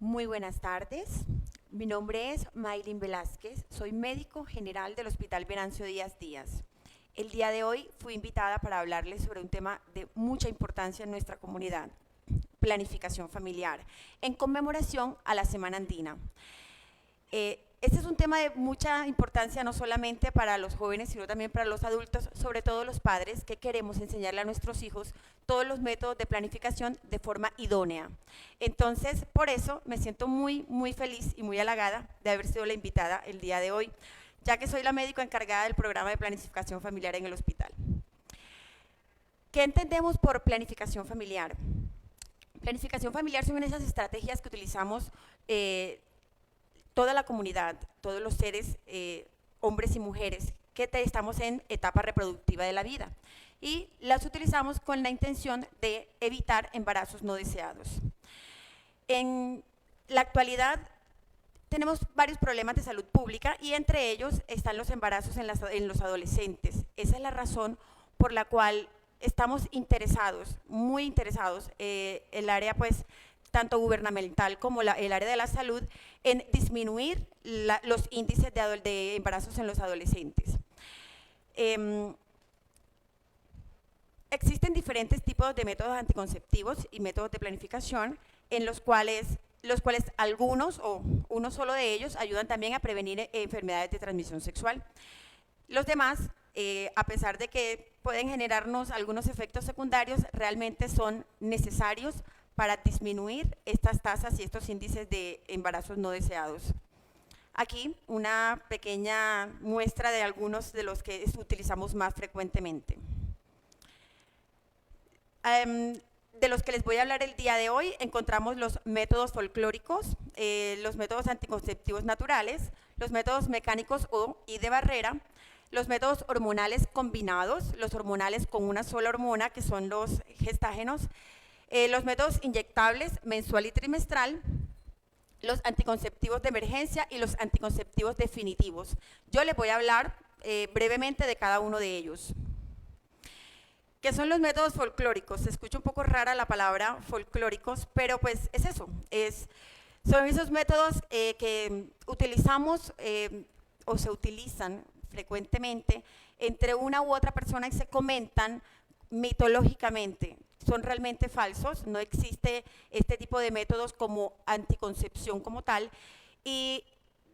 Muy buenas tardes. Mi nombre es Maylin Velázquez. Soy médico general del Hospital Venancio Díaz Díaz. El día de hoy fui invitada para hablarles sobre un tema de mucha importancia en nuestra comunidad: planificación familiar, en conmemoración a la Semana Andina. Este es un tema de mucha importancia no solamente para los jóvenes, sino también para los adultos, sobre todo los padres que queremos enseñarle a nuestros hijos todos los métodos de planificación de forma idónea. Entonces, por eso me siento muy feliz y muy halagada de haber sido la invitada el día de hoy, ya que soy la médico encargada del programa de planificación familiar en el hospital. ¿Qué entendemos por planificación familiar? Planificación familiar son esas estrategias que utilizamos toda la comunidad, todos los seres, hombres y mujeres, que estamos en etapa reproductiva de la vida. Y las utilizamos con la intención de evitar embarazos no deseados. En la actualidad tenemos varios problemas de salud pública y entre ellos están los embarazos en los adolescentes. Esa es la razón por la cual estamos interesados, muy interesados, el área pues tanto gubernamental como el área de la salud, en disminuir los índices de embarazos en los adolescentes. Existen diferentes tipos de métodos anticonceptivos y métodos de planificación en los cuales algunos o uno solo de ellos ayudan también a prevenir enfermedades de transmisión sexual. Los demás, a pesar de que pueden generarnos algunos efectos secundarios, realmente son necesarios para disminuir estas tasas y estos índices de embarazos no deseados. Aquí una pequeña muestra de algunos de los que utilizamos más frecuentemente. De los que les voy a hablar el día de hoy, encontramos los métodos folclóricos, los métodos anticonceptivos naturales, los métodos mecánicos y de barrera, los métodos hormonales combinados, los hormonales con una sola hormona, que son los gestágenos, los métodos inyectables mensual y trimestral, los anticonceptivos de emergencia y los anticonceptivos definitivos. Yo les voy a hablar brevemente de cada uno de ellos. ¿Qué son los métodos folclóricos? Se escucha un poco rara la palabra folclóricos, pero pues es eso, son esos métodos que utilizamos o se utilizan frecuentemente entre una u otra persona y se comentan mitológicamente. Son realmente falsos, no existe este tipo de métodos como anticoncepción como tal, y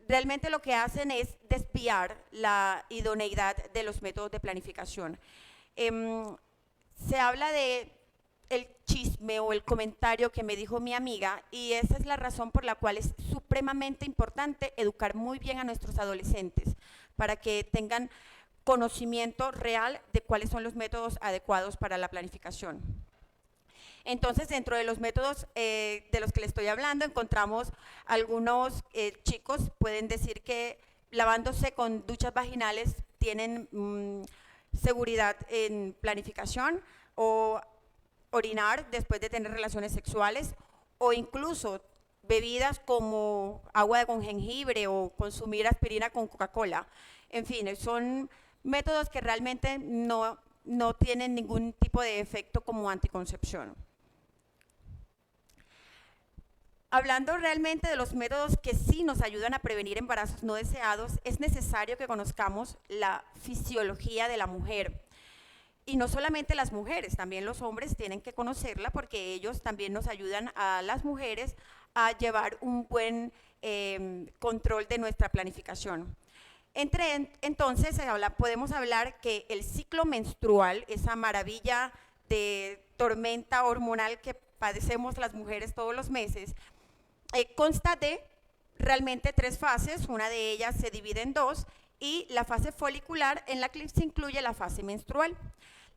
realmente lo que hacen es desviar la idoneidad de los métodos de planificación. Se habla de el chisme o el comentario que me dijo mi amiga, y esa es la razón por la cual es supremamente importante educar muy bien a nuestros adolescentes para que tengan conocimiento real de cuáles son los métodos adecuados para la planificación. Entonces, dentro de los métodos de los que les estoy hablando, encontramos algunos chicos pueden decir que lavándose con duchas vaginales tienen seguridad en planificación, o orinar después de tener relaciones sexuales, o incluso bebidas como agua con jengibre o consumir aspirina con Coca-Cola. En fin, son métodos que realmente no tienen ningún tipo de efecto como anticoncepción. Hablando realmente de los métodos que sí nos ayudan a prevenir embarazos no deseados, es necesario que conozcamos la fisiología de la mujer. Y no solamente las mujeres, también los hombres tienen que conocerla, porque ellos también nos ayudan a las mujeres a llevar un buen control de nuestra planificación. Entonces, podemos hablar que el ciclo menstrual, esa maravilla de tormenta hormonal que padecemos las mujeres todos los meses, consta de realmente 3 fases. Una de ellas se divide en 2, y la fase folicular, en la que se incluye la fase menstrual.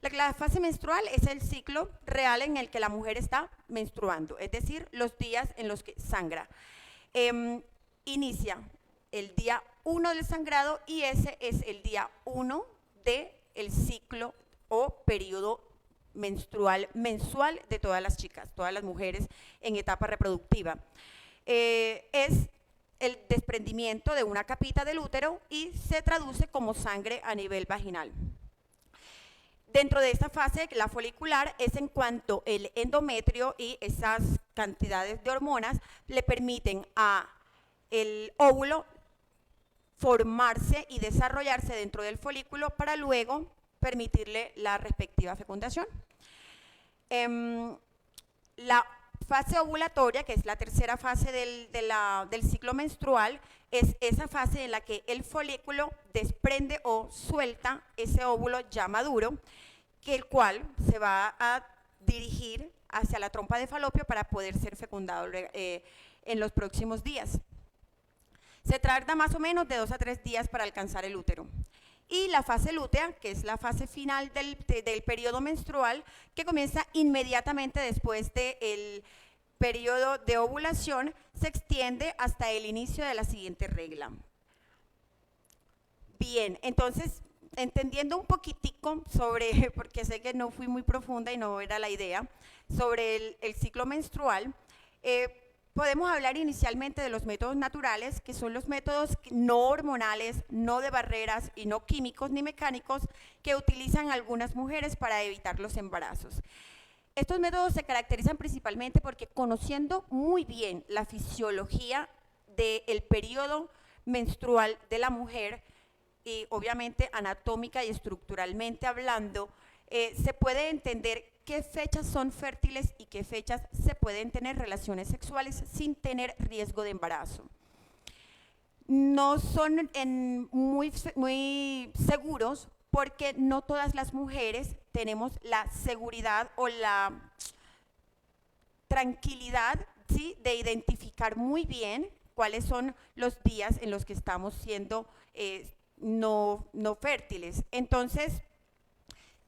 La fase menstrual es el ciclo real en el que la mujer está menstruando, es decir, los días en los que sangra. Inicia el día 1 del sangrado, y ese es el día 1 del ciclo o periodo menstrual mensual de todas las chicas, todas las mujeres en etapa reproductiva. Es el desprendimiento de una capita del útero y se traduce como sangre a nivel vaginal. Dentro de esta fase, la folicular, es en cuanto el endometrio y esas cantidades de hormonas le permiten a el óvulo formarse y desarrollarse dentro del folículo para luego permitirle la respectiva fecundación. La fase ovulatoria, que es la tercera fase del ciclo menstrual, es esa fase en la que el folículo desprende o suelta ese óvulo ya maduro, que el cual se va a dirigir hacia la trompa de falopio para poder ser fecundado en los próximos días. Se tarda más o menos de 2 a 3 días para alcanzar el útero. Y la fase lútea, que es la fase final del periodo menstrual, que comienza inmediatamente después del periodo de ovulación, se extiende hasta el inicio de la siguiente regla. Bien, entonces, entendiendo un poquitico sobre, porque sé que no fui muy profunda y no era la idea, sobre el ciclo menstrual, podemos hablar inicialmente de los métodos naturales, que son los métodos no hormonales, no de barreras y no químicos ni mecánicos que utilizan algunas mujeres para evitar los embarazos. Estos métodos se caracterizan principalmente porque conociendo muy bien la fisiología del periodo menstrual de la mujer, y obviamente anatómica y estructuralmente hablando, se puede entender qué fechas son fértiles y qué fechas se pueden tener relaciones sexuales sin tener riesgo de embarazo. No son muy seguros porque no todas las mujeres tenemos la seguridad o la tranquilidad, ¿sí?, de identificar muy bien cuáles son los días en los que estamos siendo no fértiles. Entonces,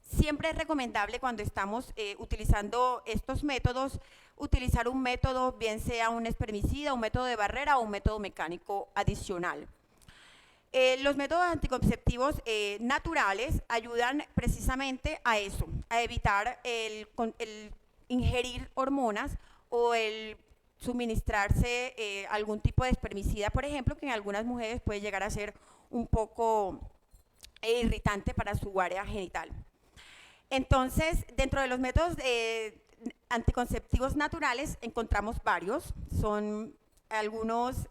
siempre es recomendable cuando estamos utilizando estos métodos, utilizar un método, bien sea un espermicida, un método de barrera o un método mecánico adicional. Los métodos anticonceptivos naturales ayudan precisamente a eso, a evitar el ingerir hormonas o el suministrarse algún tipo de espermicida, por ejemplo, que en algunas mujeres puede llegar a ser un poco irritante para su área genital. Entonces, dentro de los métodos anticonceptivos naturales encontramos varios, son algunos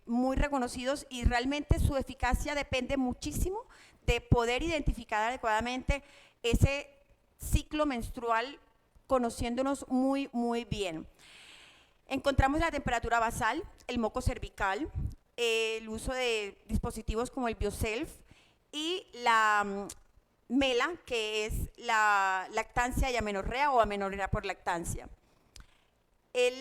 muy reconocidos y realmente su eficacia depende muchísimo de poder identificar adecuadamente ese ciclo menstrual conociéndonos muy, muy bien. Encontramos la temperatura basal, el moco cervical, el uso de dispositivos como el BioSelf y la MELA, que es la lactancia y amenorrea o amenorrea por lactancia.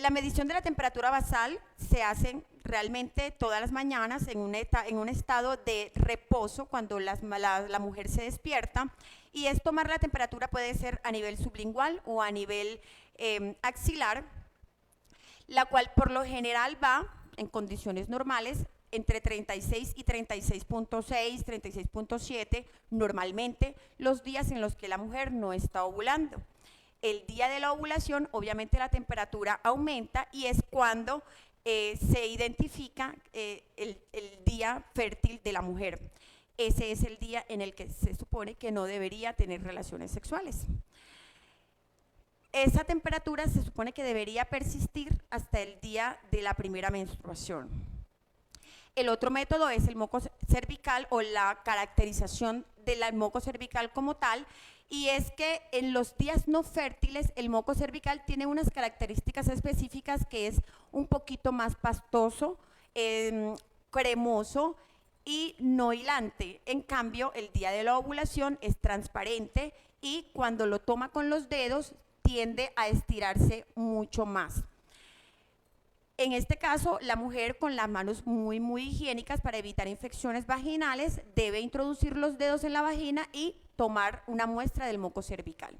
La medición de la temperatura basal se hace realmente todas las mañanas en un estado de reposo cuando la mujer se despierta, y es tomar la temperatura, puede ser a nivel sublingual o a nivel axilar, la cual por lo general va en condiciones normales entre 36 y 36.6, 36.7, normalmente los días en los que la mujer no está ovulando. El día de la ovulación, obviamente la temperatura aumenta y es cuando se identifica el día fértil de la mujer. Ese es el día en el que se supone que no debería tener relaciones sexuales. Esa temperatura se supone que debería persistir hasta el día de la primera menstruación. El otro método es el moco cervical o la caracterización del moco cervical como tal, y es que en los días no fértiles el moco cervical tiene unas características específicas, que es un poquito más pastoso, cremoso y no hilante. En cambio, el día de la ovulación es transparente y cuando lo toma con los dedos tiende a estirarse mucho más. En este caso, la mujer, con las manos muy, muy higiénicas para evitar infecciones vaginales, debe introducir los dedos en la vagina y tomar una muestra del moco cervical.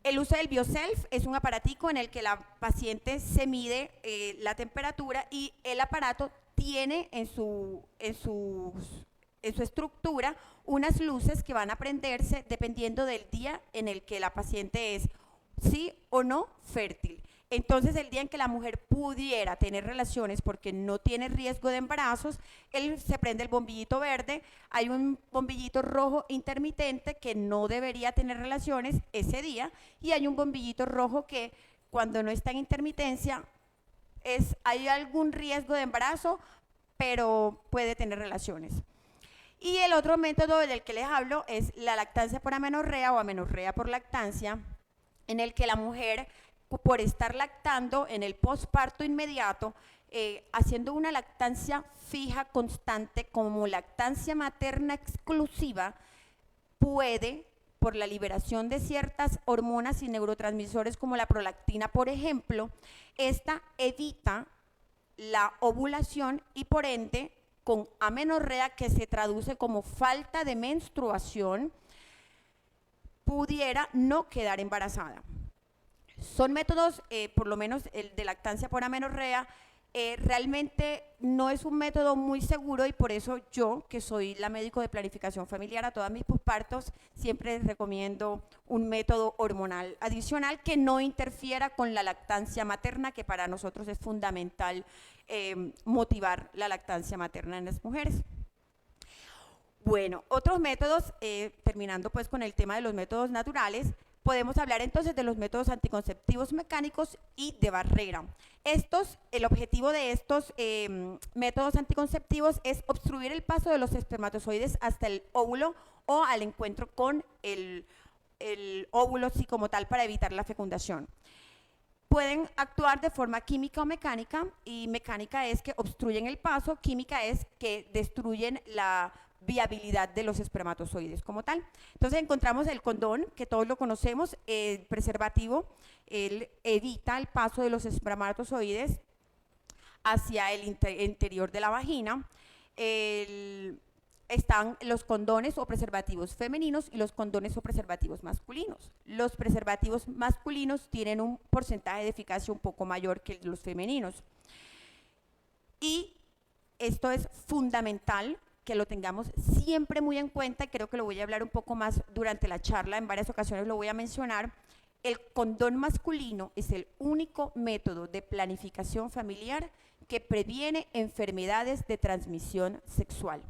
El uso del BioSelf es un aparatico en el que la paciente se mide la temperatura, y el aparato tiene en su estructura unas luces que van a prenderse dependiendo del día en el que la paciente es sí o no fértil. Entonces, el día en que la mujer pudiera tener relaciones porque no tiene riesgo de embarazos, se prende el bombillito verde. Hay un bombillito rojo intermitente que no debería tener relaciones ese día, y hay un bombillito rojo que cuando no está en intermitencia, hay algún riesgo de embarazo, pero puede tener relaciones. Y el otro método del que les hablo es la lactancia por amenorrea o amenorrea por lactancia, en el que la mujer, por estar lactando en el posparto inmediato, haciendo una lactancia fija, constante, como lactancia materna exclusiva, puede, por la liberación de ciertas hormonas y neurotransmisores como la prolactina, por ejemplo, esta evita la ovulación y por ende, con amenorrea, que se traduce como falta de menstruación, pudiera no quedar embarazada. Son métodos, por lo menos el de lactancia por amenorrea, realmente no es un método muy seguro y por eso yo, que soy la médico de planificación familiar a todas mis pospartos, siempre les recomiendo un método hormonal adicional que no interfiera con la lactancia materna, que para nosotros es fundamental motivar la lactancia materna en las mujeres. Bueno, otros métodos, terminando pues con el tema de los métodos naturales, podemos hablar entonces de los métodos anticonceptivos mecánicos y de barrera. El objetivo de estos métodos anticonceptivos es obstruir el paso de los espermatozoides hasta el óvulo o al encuentro con el óvulo sí como tal para evitar la fecundación. Pueden actuar de forma química o mecánica, y mecánica es que obstruyen el paso, química es que destruyen la viabilidad de los espermatozoides como tal. Entonces encontramos el condón, que todos lo conocemos, el preservativo, él evita el paso de los espermatozoides hacia el interior de la vagina. Están los condones o preservativos femeninos y los condones o preservativos masculinos. Los preservativos masculinos tienen un porcentaje de eficacia un poco mayor que los femeninos. Y esto es fundamental que lo tengamos siempre muy en cuenta, y creo que lo voy a hablar un poco más durante la charla, en varias ocasiones lo voy a mencionar. El condón masculino es el único método de planificación familiar que previene enfermedades de transmisión sexual.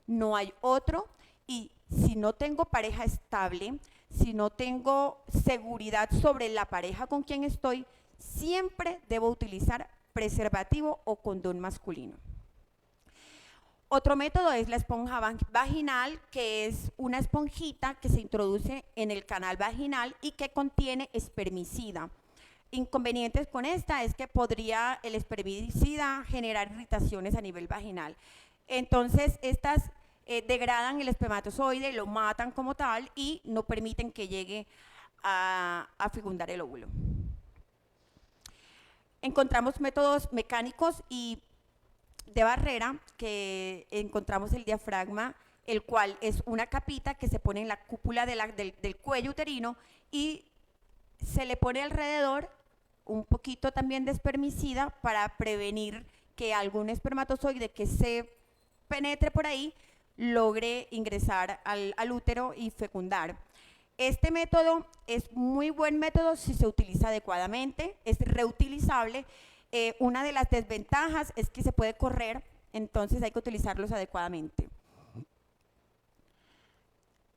No hay otro, y si no tengo pareja estable, si no tengo seguridad sobre la pareja con quien estoy, siempre debo utilizar preservativo o condón masculino. Otro método es la esponja vaginal, que es una esponjita que se introduce en el canal vaginal y que contiene espermicida. Inconvenientes con esta es que podría el espermicida generar irritaciones a nivel vaginal. Entonces, estas degradan el espermatozoide, lo matan como tal y no permiten que llegue a fecundar el óvulo. Encontramos métodos mecánicos y de barrera, que encontramos el diafragma, el cual es una capita que se pone en la cúpula del cuello uterino y se le pone alrededor un poquito también de espermicida para prevenir que algún espermatozoide que se penetre por ahí logre ingresar al útero y fecundar. Este método es muy buen método si se utiliza adecuadamente, es reutilizable. Una de las desventajas es que se puede correr, entonces hay que utilizarlos adecuadamente.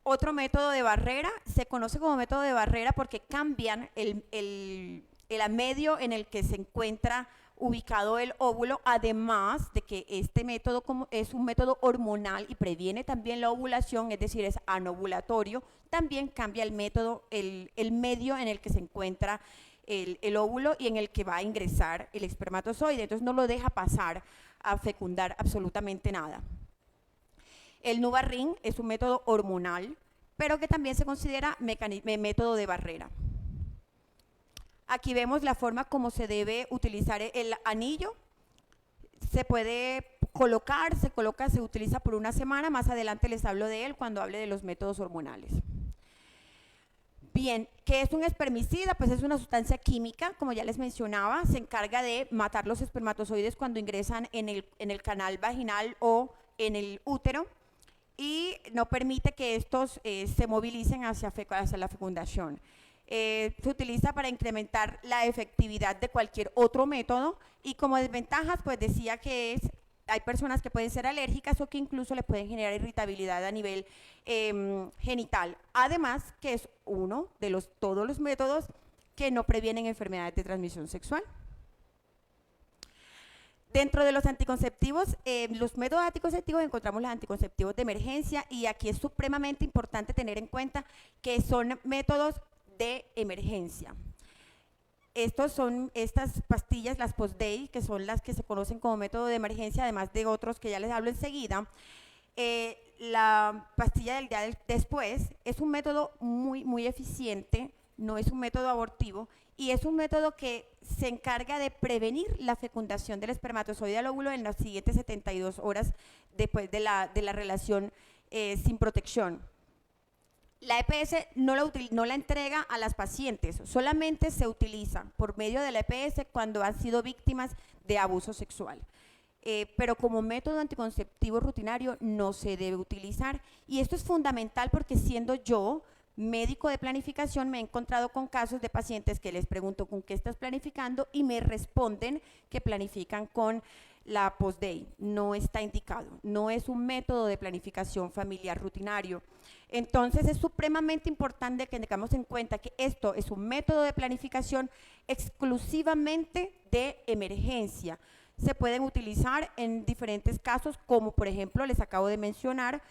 Otro método de barrera, se conoce como método de barrera porque cambian el medio en el que se encuentra ubicado el óvulo, además de que este método es un método hormonal y previene también la ovulación, es decir, es anovulatorio, también cambia el método, el medio en el que se encuentra el óvulo y en el que va a ingresar el espermatozoide, entonces no lo deja pasar a fecundar absolutamente nada. El NuvaRing es un método hormonal, pero que también se considera método de barrera. Aquí vemos la forma como se debe utilizar el anillo. Se puede colocar, se utiliza por una semana, más adelante les hablo de él cuando hable de los métodos hormonales. Bien, ¿qué es un espermicida? Pues es una sustancia química, como ya les mencionaba, se encarga de matar los espermatozoides cuando ingresan en el canal vaginal o en el útero y no permite que estos se movilicen hacia la fecundación. Se utiliza para incrementar la efectividad de cualquier otro método y como desventajas, pues decía que hay personas que pueden ser alérgicas o que incluso le pueden generar irritabilidad a nivel genital. Además, que es uno de todos los métodos que no previenen enfermedades de transmisión sexual. Dentro de los anticonceptivos, los métodos anticonceptivos encontramos los anticonceptivos de emergencia y aquí es supremamente importante tener en cuenta que son métodos de emergencia. Estas pastillas, las Post-Day, que son las que se conocen como método de emergencia, además de otros que ya les hablo enseguida. La pastilla del día después es un método muy eficiente, no es un método abortivo y es un método que se encarga de prevenir la fecundación del espermatozoide al óvulo en las siguientes 72 horas después de la relación sin protección. La EPS no la entrega a las pacientes, solamente se utiliza por medio de la EPS cuando han sido víctimas de abuso sexual. Pero como método anticonceptivo rutinario no se debe utilizar y esto es fundamental porque siendo yo médico de planificación me he encontrado con casos de pacientes que les pregunto ¿con qué estás planificando? Y me responden que planifican con la Post-Day. No está indicado, no es un método de planificación familiar rutinario. Entonces es supremamente importante que tengamos en cuenta que esto es un método de planificación exclusivamente de emergencia. Se pueden utilizar en diferentes casos, como por ejemplo les acabo de mencionar,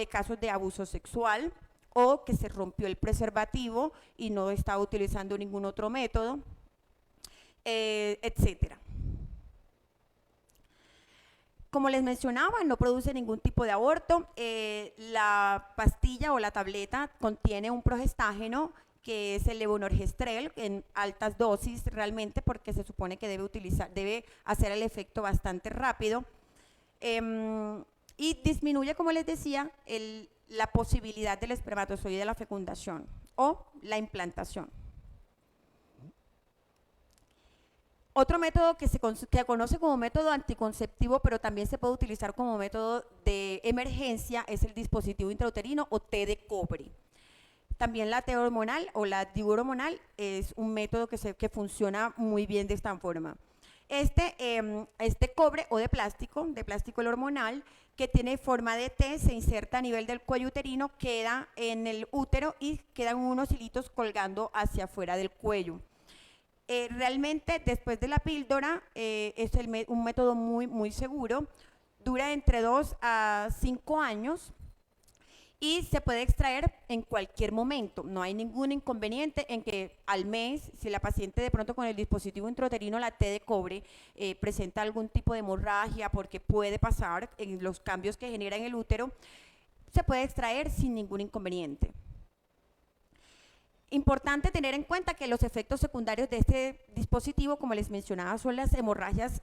casos de abuso sexual o que se rompió el preservativo y no estaba utilizando ningún otro método, etcétera. Como les mencionaba, no produce ningún tipo de aborto. La pastilla o la tableta contiene un progestágeno que es el levonorgestrel en altas dosis realmente porque se supone que debe hacer el efecto bastante rápido y disminuye, como les decía, la posibilidad del espermatozoide de la fecundación o la implantación. Otro método que se conoce como método anticonceptivo, pero también se puede utilizar como método de emergencia, es el dispositivo intrauterino o T de cobre. También la T hormonal o la DIU hormonal es un método que funciona muy bien de esta forma. Este cobre o de plástico el hormonal, que tiene forma de T, se inserta a nivel del cuello uterino, queda en el útero y quedan unos hilitos colgando hacia afuera del cuello. Realmente después de la píldora es un método muy seguro, dura entre 2 a 5 años y se puede extraer en cualquier momento. No hay ningún inconveniente en que al mes, si la paciente de pronto con el dispositivo intrauterino, la T de cobre, presenta algún tipo de hemorragia, porque puede pasar en los cambios que genera en el útero, se puede extraer sin ningún inconveniente. Importante tener en cuenta que los efectos secundarios de este dispositivo, como les mencionaba, son las hemorragias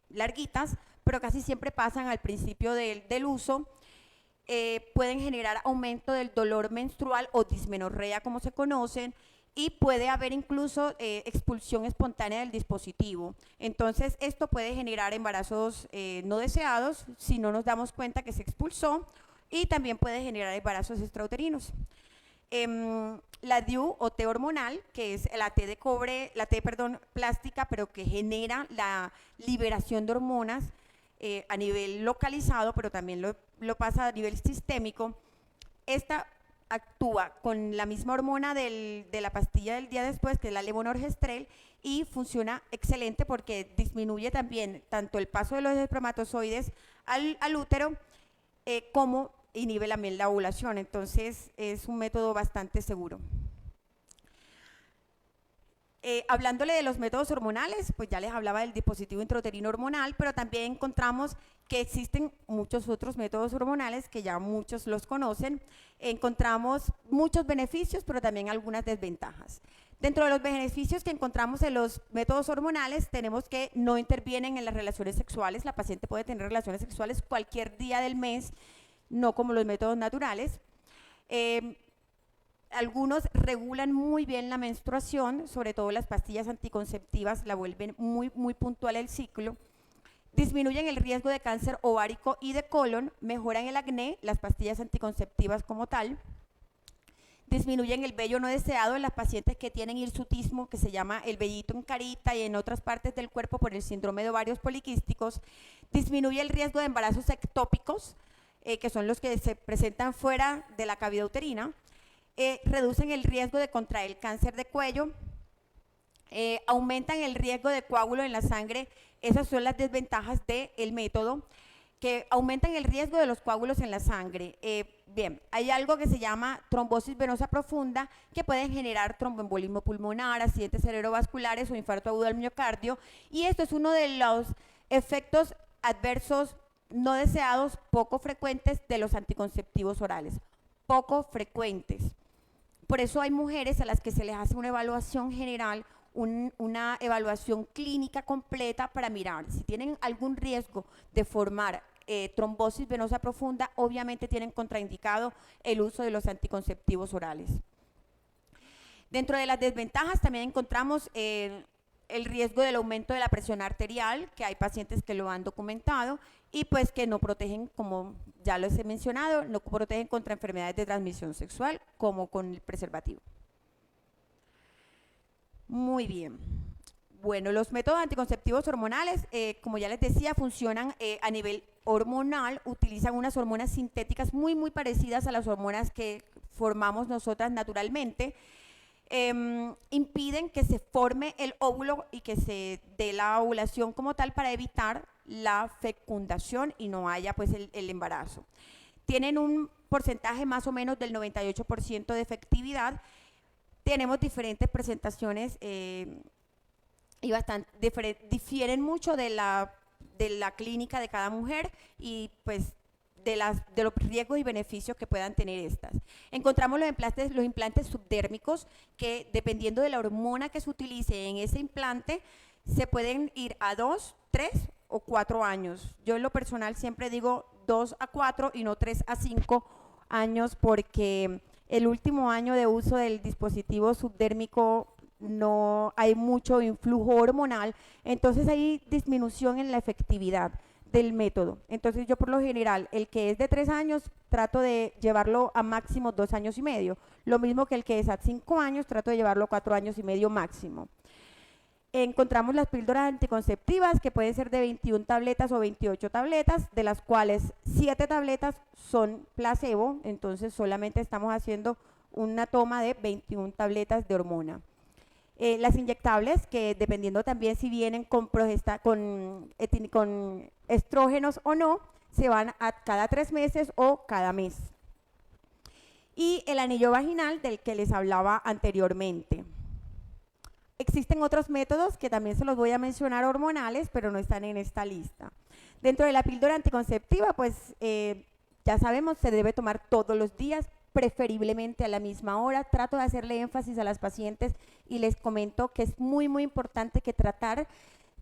larguitas, pero casi siempre pasan al principio del uso. Pueden generar aumento del dolor menstrual o dismenorrea, como se conocen, y puede haber incluso expulsión espontánea del dispositivo. Entonces, esto puede generar embarazos no deseados si no nos damos cuenta que se expulsó, y también puede generar embarazos extrauterinos. La DIU o T hormonal, que es la T de cobre, plástica, pero que genera la liberación de hormonas a nivel localizado, pero también lo pasa a nivel sistémico. Esta actúa con la misma hormona de la pastilla del día después, que es la levonorgestrel, y funciona excelente porque disminuye también tanto el paso de los espermatozoides al útero como inhibe también la ovulación. Entonces es un método bastante seguro. Hablándole de los métodos hormonales, pues ya les hablaba del dispositivo intrauterino hormonal, pero también encontramos que existen muchos otros métodos hormonales que ya muchos los conocen. Encontramos muchos beneficios, pero también algunas desventajas. Dentro de los beneficios que encontramos en los métodos hormonales, tenemos que no intervienen en las relaciones sexuales. La paciente puede tener relaciones sexuales cualquier día del mes, no como los métodos naturales. Algunos regulan muy bien la menstruación, sobre todo las pastillas anticonceptivas la vuelven muy puntual el ciclo. Disminuyen el riesgo de cáncer ovárico y de colon, mejoran el acné, las pastillas anticonceptivas como tal. Disminuyen el vello no deseado en las pacientes que tienen hirsutismo, que se llama el vellito en carita y en otras partes del cuerpo por el síndrome de ovarios poliquísticos. Disminuye el riesgo de embarazos ectópicos, que son los que se presentan fuera de la cavidad uterina. Reducen el riesgo de contraer el cáncer de cuello, aumentan el riesgo de coágulo en la sangre. Esas son las desventajas del método, que aumentan el riesgo de los coágulos en la sangre. Bien, hay algo que se llama trombosis venosa profunda, que pueden generar tromboembolismo pulmonar, accidentes cerebrovasculares o infarto agudo del miocardio, y esto es uno de los efectos adversos no deseados poco frecuentes de los anticonceptivos orales, poco frecuentes. Por eso hay mujeres a las que se les hace una evaluación general, una evaluación clínica completa para mirar si tienen algún riesgo de formar trombosis venosa profunda. Obviamente tienen contraindicado el uso de los anticonceptivos orales. Dentro de las desventajas también encontramos el riesgo del aumento de la presión arterial, que hay pacientes que lo han documentado, y pues que no protegen, como ya les he mencionado, no protegen contra enfermedades de transmisión sexual como con el preservativo. Muy bien. Bueno, los métodos anticonceptivos hormonales, como ya les decía, funcionan a nivel hormonal, utilizan unas hormonas sintéticas muy parecidas a las hormonas que formamos nosotras naturalmente. Impiden que se forme el óvulo y que se dé la ovulación como tal, para evitar la fecundación y no haya pues el embarazo. Tienen un porcentaje más o menos del 98% de efectividad. Tenemos diferentes presentaciones y difieren mucho de la clínica de cada mujer y pues de los riesgos y beneficios que puedan tener estas. Encontramos los implantes subdérmicos, que dependiendo de la hormona que se utilice en ese implante, se pueden ir a 2, 3 o 4 años. Yo en lo personal siempre digo 2 a 4 y no 3 a 5 años, porque el último año de uso del dispositivo subdérmico no hay mucho influjo hormonal, entonces hay disminución en la efectividad del método. Entonces yo por lo general, el que es de 3 años, trato de llevarlo a máximo 2 años y medio. Lo mismo que el que es a 5 años, trato de llevarlo a 4 años y medio máximo. Encontramos las píldoras anticonceptivas, que pueden ser de 21 tabletas o 28 tabletas, de las cuales 7 tabletas son placebo, entonces solamente estamos haciendo una toma de 21 tabletas de hormona. Las inyectables, que dependiendo también si vienen con estrógenos o no, se van a cada 3 meses o cada mes. Y el anillo vaginal, del que les hablaba anteriormente. Existen otros métodos que también se los voy a mencionar, hormonales, pero no están en esta lista. Dentro de la píldora anticonceptiva, pues ya sabemos, se debe tomar todos los días, preferiblemente a la misma hora. Trato de hacerle énfasis a las pacientes y les comento que es muy importante que tratar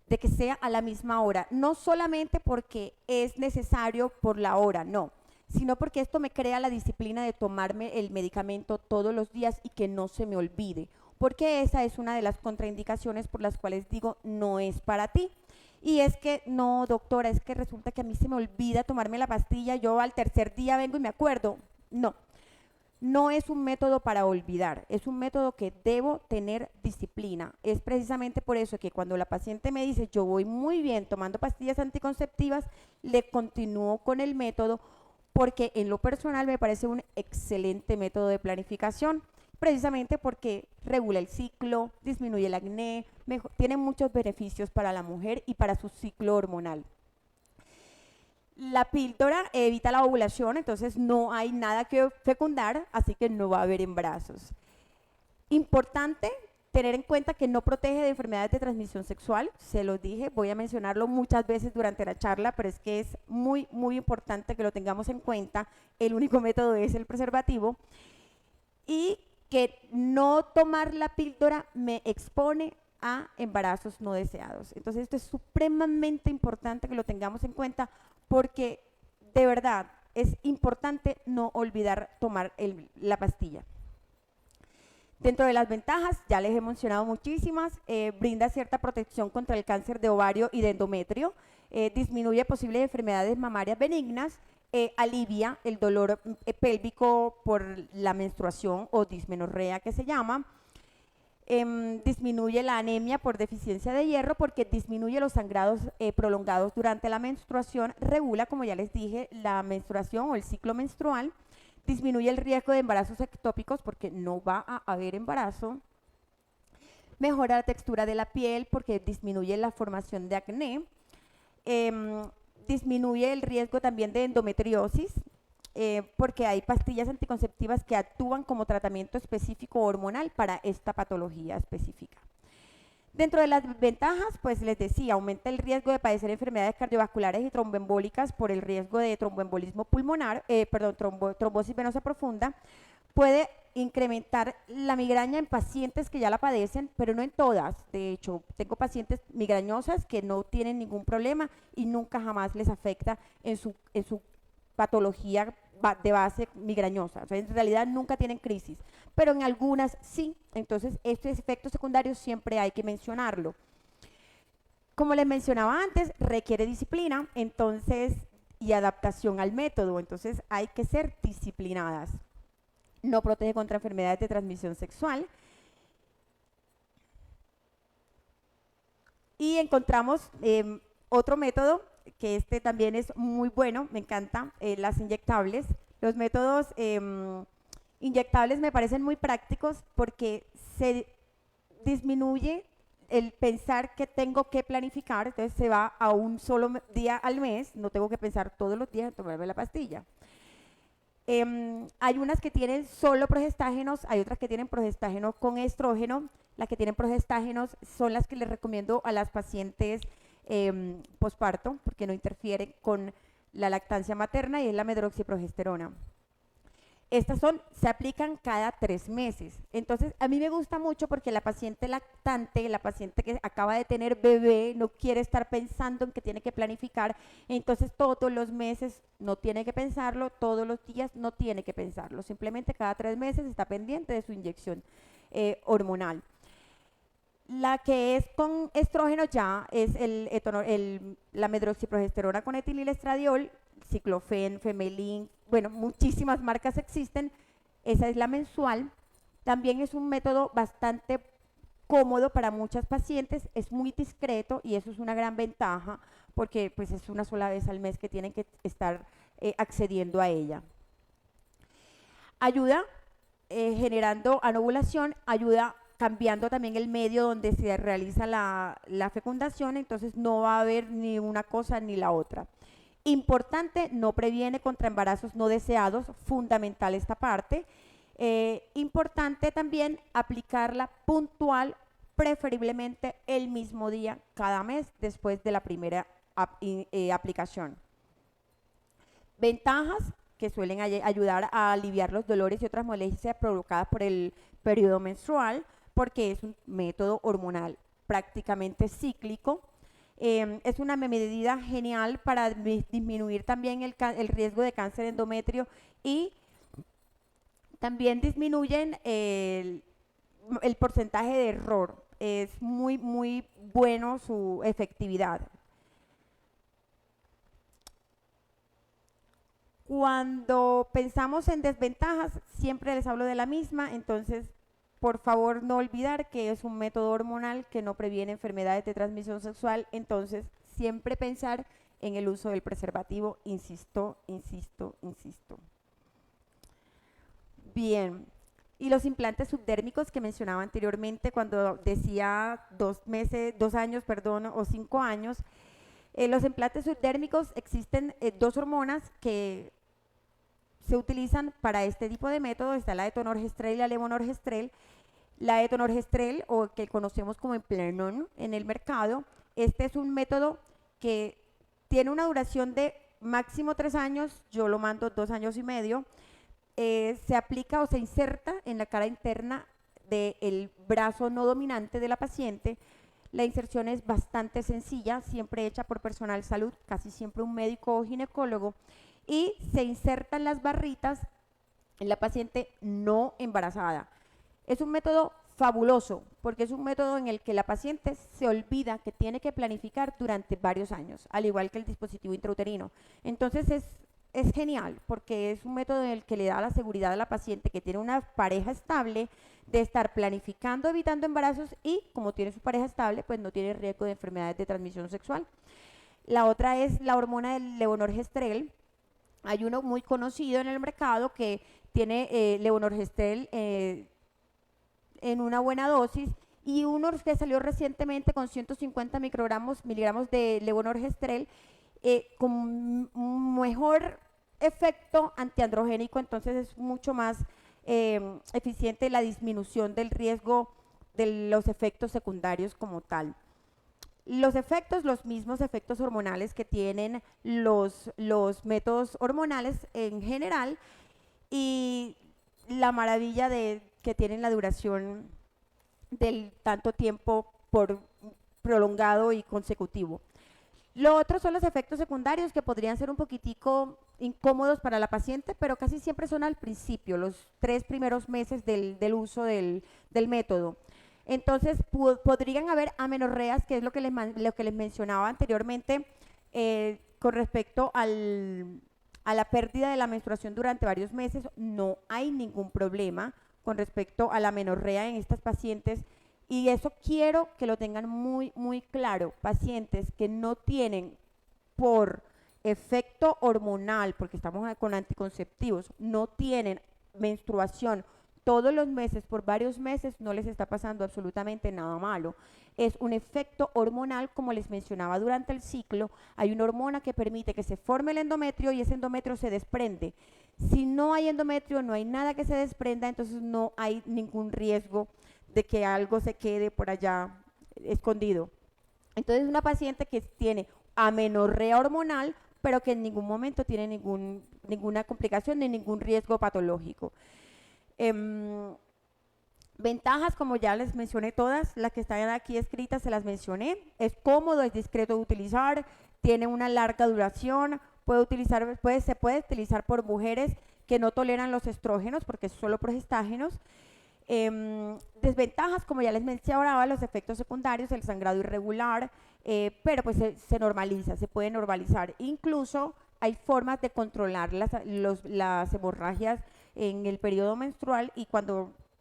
de que sea a la misma hora, no solamente porque es necesario por la hora, no, sino porque esto me crea la disciplina de tomarme el medicamento todos los días y que no se me olvide, porque esa es una de las contraindicaciones por las cuales digo no es para ti. Y es que, no, doctora, es que resulta que a mí se me olvida tomarme la pastilla, yo al tercer día vengo y me acuerdo. No, no es un método para olvidar, es un método que debo tener disciplina. Es precisamente por eso que cuando la paciente me dice yo voy muy bien tomando pastillas anticonceptivas, le continúo con el método, porque en lo personal me parece un excelente método de planificación, precisamente porque regula el ciclo, disminuye el acné, tiene muchos beneficios para la mujer y para su ciclo hormonal. La píldora evita la ovulación, entonces no hay nada que fecundar, así que no va a haber embarazos. Importante tener en cuenta que no protege de enfermedades de transmisión sexual, se los dije, voy a mencionarlo muchas veces durante la charla, pero es que es muy importante que lo tengamos en cuenta. El único método es el preservativo, y que no tomar la píldora me expone a embarazos no deseados. Entonces esto es supremamente importante que lo tengamos en cuenta, porque de verdad es importante no olvidar tomar la pastilla. Dentro de las ventajas, ya les he mencionado muchísimas, brinda cierta protección contra el cáncer de ovario y de endometrio, disminuye posibles enfermedades mamarias benignas, alivia el dolor pélvico por la menstruación o dismenorrea, que se llama. Disminuye la anemia por deficiencia de hierro, porque disminuye los sangrados prolongados durante la menstruación, regula, como ya les dije, la menstruación o el ciclo menstrual, disminuye el riesgo de embarazos ectópicos porque no va a haber embarazo, Mejora la textura de la piel porque disminuye la formación de acné. Disminuye el riesgo también de endometriosis, porque hay pastillas anticonceptivas que actúan como tratamiento específico hormonal para esta patología específica. Dentro de las ventajas, pues les decía, aumenta el riesgo de padecer enfermedades cardiovasculares y tromboembólicas por el riesgo de tromboembolismo pulmonar, trombosis venosa profunda. Puede incrementar la migraña en pacientes que ya la padecen, pero no en todas. De hecho, tengo pacientes migrañosas que no tienen ningún problema y nunca jamás les afecta en su patología de base migrañosa. O sea, en realidad nunca tienen crisis, pero en algunas sí. Entonces, estos efectos secundarios siempre hay que mencionarlo. Como les mencionaba antes, requiere disciplina, entonces, y adaptación al método. Entonces, hay que ser disciplinadas. No protege contra enfermedades de transmisión sexual. Y encontramos otro método que este también es muy bueno, me encanta, las inyectables. Los métodos inyectables me parecen muy prácticos porque se disminuye el pensar que tengo que planificar, entonces se va a un solo día al mes, no tengo que pensar todos los días en tomarme la pastilla. Hay unas que tienen solo progestágenos, hay otras que tienen progestágenos con estrógeno. Las que tienen progestágenos son las que les recomiendo a las pacientes posparto, porque no interfieren con la lactancia materna, y es la medroxiprogesterona. Estas se aplican cada 3 meses. Entonces, a mí me gusta mucho porque la paciente lactante, la paciente que acaba de tener bebé, no quiere estar pensando en que tiene que planificar. Entonces, todos los meses no tiene que pensarlo, todos los días no tiene que pensarlo. Simplemente cada 3 meses está pendiente de su inyección hormonal. La que es con estrógeno ya es la medroxiprogesterona con etinilestradiol, Ciclofen, Femelin, bueno, muchísimas marcas existen. Esa es la mensual. También es un método bastante cómodo para muchas pacientes, es muy discreto y eso es una gran ventaja porque pues es una sola vez al mes que tienen que estar accediendo a ella. Ayuda generando anovulación, ayuda cambiando también el medio donde se realiza la fecundación, entonces no va a haber ni una cosa ni la otra. Importante, no previene contra embarazos no deseados, fundamental esta parte. Importante también aplicarla puntual, preferiblemente el mismo día cada mes después de la primera aplicación. Ventajas que suelen ayudar a aliviar los dolores y otras molestias provocadas por el periodo menstrual, porque es un método hormonal prácticamente cíclico. Es una medida genial para disminuir también el riesgo de cáncer endometrio y también disminuyen el porcentaje de error. Es muy, muy bueno su efectividad. Cuando pensamos en desventajas, siempre les hablo de la misma, entonces por favor no olvidar que es un método hormonal que no previene enfermedades de transmisión sexual, entonces siempre pensar en el uso del preservativo, insisto, insisto, insisto. Bien, y los implantes subdérmicos que mencionaba anteriormente cuando decía 2 años, o 5 años, los implantes subdérmicos existen 2 hormonas que se utilizan para este tipo de método, está la etonorgestrel y la levonorgestrel. La etonorgestrel, o que conocemos como Emplenón en el mercado, este es un método que tiene una duración de máximo 3 años, yo lo mando 2 años y medio, se aplica o se inserta en la cara interna del brazo no dominante de la paciente. La inserción es bastante sencilla, siempre hecha por personal salud, casi siempre un médico o ginecólogo, y se insertan las barritas en la paciente no embarazada. Es un método fabuloso porque es un método en el que la paciente se olvida que tiene que planificar durante varios años, al igual que el dispositivo intrauterino. Entonces es genial porque es un método en el que le da la seguridad a la paciente que tiene una pareja estable de estar planificando, evitando embarazos y como tiene su pareja estable, pues no tiene riesgo de enfermedades de transmisión sexual. La otra es la hormona del levonorgestrel. Hay uno muy conocido en el mercado que tiene levonorgestrel en una buena dosis y uno que salió recientemente con 150 miligramos de levonorgestrel, con un mejor efecto antiandrogénico, entonces es mucho más eficiente la disminución del riesgo de los efectos secundarios como tal. Los efectos, los mismos efectos hormonales que tienen los métodos hormonales en general, y la maravilla de que tienen la duración del tanto tiempo por prolongado y consecutivo. Lo otro son los efectos secundarios, que podrían ser un poquitico incómodos para la paciente, pero casi siempre son al principio, los 3 primeros meses del uso del método. Entonces podrían haber amenorreas, que es lo que les mencionaba anteriormente, con respecto a la pérdida de la menstruación durante varios meses. No hay ningún problema con respecto a la amenorrea en estas pacientes, y eso quiero que lo tengan muy, muy claro. Pacientes que no tienen por efecto hormonal, porque estamos con anticonceptivos, no tienen menstruación todos los meses por varios meses, no les está pasando absolutamente nada malo. Es un efecto hormonal, como les mencionaba, durante el ciclo hay una hormona que permite que se forme el endometrio y ese endometrio se desprende. Si no hay endometrio, no hay nada que se desprenda, entonces no hay ningún riesgo de que algo se quede por allá escondido. Entonces una paciente que tiene amenorrea hormonal, pero que en ningún momento tiene ninguna complicación ni ningún riesgo patológico. Ventajas, como ya les mencioné todas, las que están aquí escritas se las mencioné. Es cómodo, es discreto de utilizar, tiene una larga duración, se puede utilizar por mujeres que no toleran los estrógenos, porque es solo progestágenos. Desventajas, como ya les mencionaba, los efectos secundarios, el sangrado irregular, pero pues se normaliza, se puede normalizar. Incluso hay formas de controlar las hemorragias en el periodo menstrual, y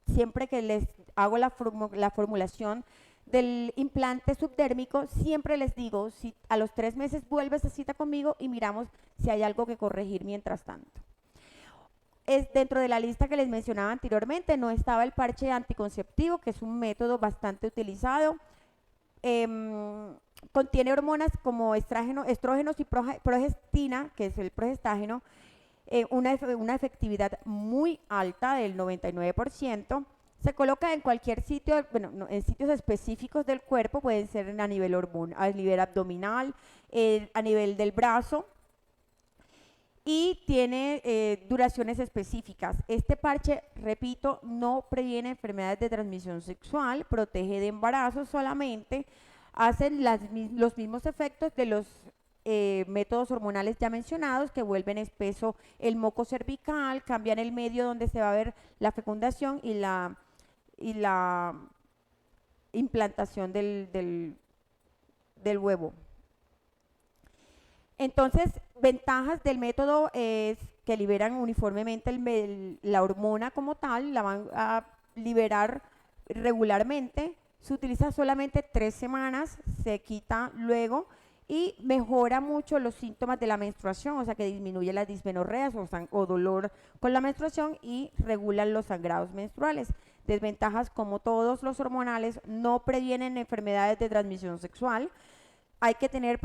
siempre que les hago la formulación del implante subdérmico, siempre les digo, si a los 3 meses vuelves a cita conmigo y miramos si hay algo que corregir mientras tanto. Dentro de la lista que les mencionaba anteriormente no estaba el parche anticonceptivo, que es un método bastante utilizado. Contiene hormonas como estrógenos y progestina, que es el progestágeno, una efectividad muy alta del 99%. Se coloca en cualquier sitio, bueno, no, en sitios específicos del cuerpo, pueden ser a nivel abdominal, a nivel del brazo, y tiene duraciones específicas. Este parche, repito, no previene enfermedades de transmisión sexual, protege de embarazo solamente, hacen los mismos efectos de los métodos hormonales ya mencionados, que vuelven espeso el moco cervical, cambian el medio donde se va a ver la fecundación y la implantación del huevo. Entonces, ventajas del método es que liberan uniformemente la hormona como tal, la van a liberar regularmente, se utiliza solamente 3 semanas, se quita luego y mejora mucho los síntomas de la menstruación, o sea que disminuye las dismenorreas o dolor con la menstruación y regulan los sangrados menstruales. Desventajas, como todos los hormonales, no previenen enfermedades de transmisión sexual. Hay que tener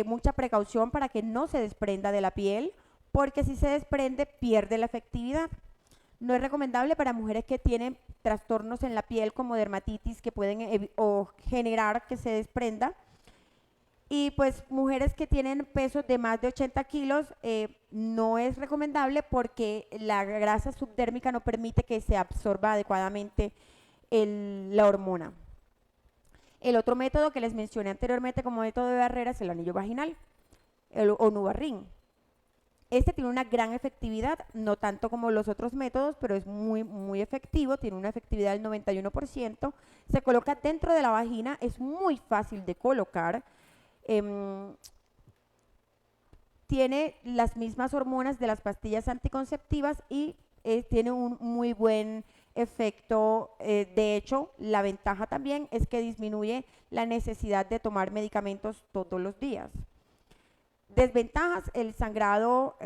mucha precaución para que no se desprenda de la piel, porque si se desprende pierde la efectividad. No es recomendable para mujeres que tienen trastornos en la piel como dermatitis, que pueden generar que se desprenda. Y pues mujeres que tienen pesos de más de 80 kilos, no es recomendable porque la grasa subdérmica no permite que se absorba adecuadamente la hormona. El otro método que les mencioné anteriormente como método de barrera es el anillo vaginal, o Nuvaring. Este tiene una gran efectividad, no tanto como los otros métodos, pero es muy, muy efectivo, tiene una efectividad del 91%. Se coloca dentro de la vagina, es muy fácil de colocar. Tiene las mismas hormonas de las pastillas anticonceptivas y tiene un muy buen efecto. De hecho, la ventaja también es que disminuye la necesidad de tomar medicamentos todos los días. Desventajas, el sangrado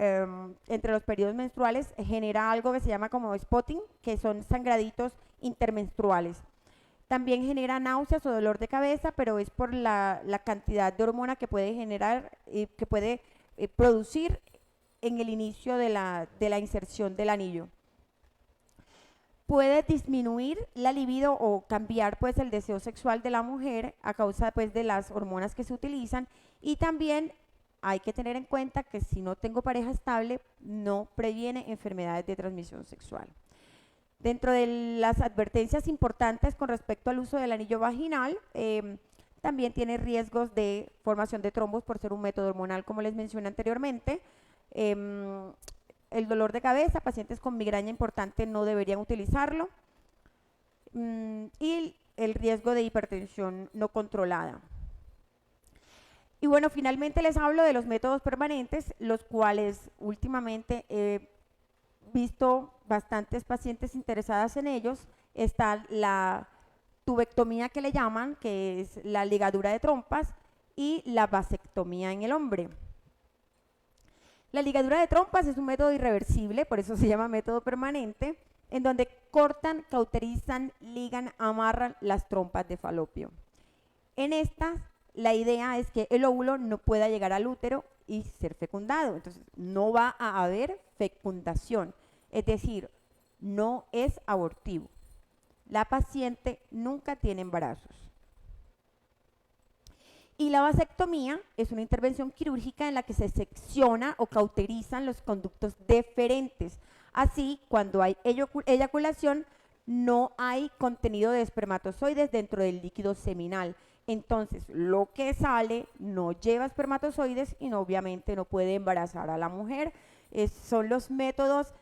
entre los periodos menstruales genera algo que se llama como spotting, que son sangraditos intermenstruales. También genera náuseas o dolor de cabeza, pero es por la cantidad de hormona que puede generar, que puede producir en el inicio de la inserción del anillo. Puede disminuir la libido o cambiar pues el deseo sexual de la mujer a causa pues de las hormonas que se utilizan, y también hay que tener en cuenta que si no tengo pareja estable no previene enfermedades de transmisión sexual. Dentro de las advertencias importantes con respecto al uso del anillo vaginal, también tiene riesgos de formación de trombos por ser un método hormonal, como les mencioné anteriormente. El dolor de cabeza, pacientes con migraña importante no deberían utilizarlo. Y el riesgo de hipertensión no controlada. Y bueno, finalmente les hablo de los métodos permanentes, los cuales últimamente he visto bastantes pacientes interesadas en ellos. Está la tubectomía, que le llaman, que es la ligadura de trompas, y la vasectomía en el hombre. La ligadura de trompas es un método irreversible, por eso se llama método permanente, en donde cortan, cauterizan, ligan, amarran las trompas de falopio. En estas, la idea es que el óvulo no pueda llegar al útero y ser fecundado, entonces no va a haber fecundación, es decir, no es abortivo. La paciente nunca tiene embarazos. Y la vasectomía es una intervención quirúrgica en la que se secciona o cauterizan los conductos deferentes. Así, cuando hay eyaculación, no hay contenido de espermatozoides dentro del líquido seminal. Entonces, lo que sale no lleva espermatozoides y obviamente no puede embarazar a la mujer. Son los métodos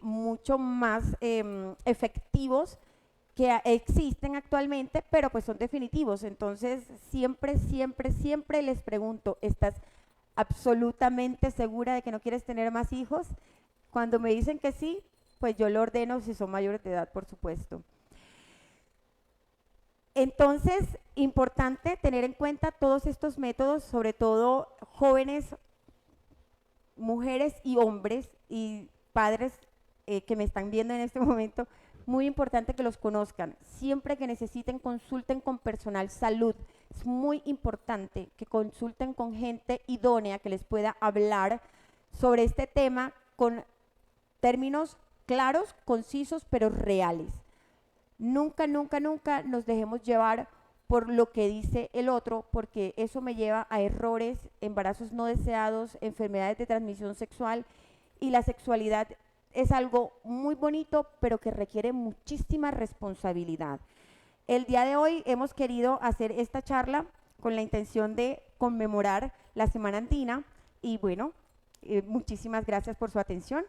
mucho más efectivos que existen actualmente, pero pues son definitivos. Entonces, siempre les pregunto, ¿estás absolutamente segura de que no quieres tener más hijos? Cuando me dicen que sí, pues yo lo ordeno si son mayores de edad, por supuesto. Entonces, importante tener en cuenta todos estos métodos, sobre todo jóvenes, mujeres y hombres y padres que me están viendo en este momento. Muy importante que los conozcan. Siempre que necesiten, consulten con personal salud. Es muy importante que consulten con gente idónea que les pueda hablar sobre este tema con términos claros, concisos, pero reales. Nunca nos dejemos llevar por lo que dice el otro, porque eso me lleva a errores, embarazos no deseados, enfermedades de transmisión sexual, y la sexualidad es algo muy bonito, pero que requiere muchísima responsabilidad. El día de hoy hemos querido hacer esta charla con la intención de conmemorar la Semana Andina y bueno, muchísimas gracias por su atención.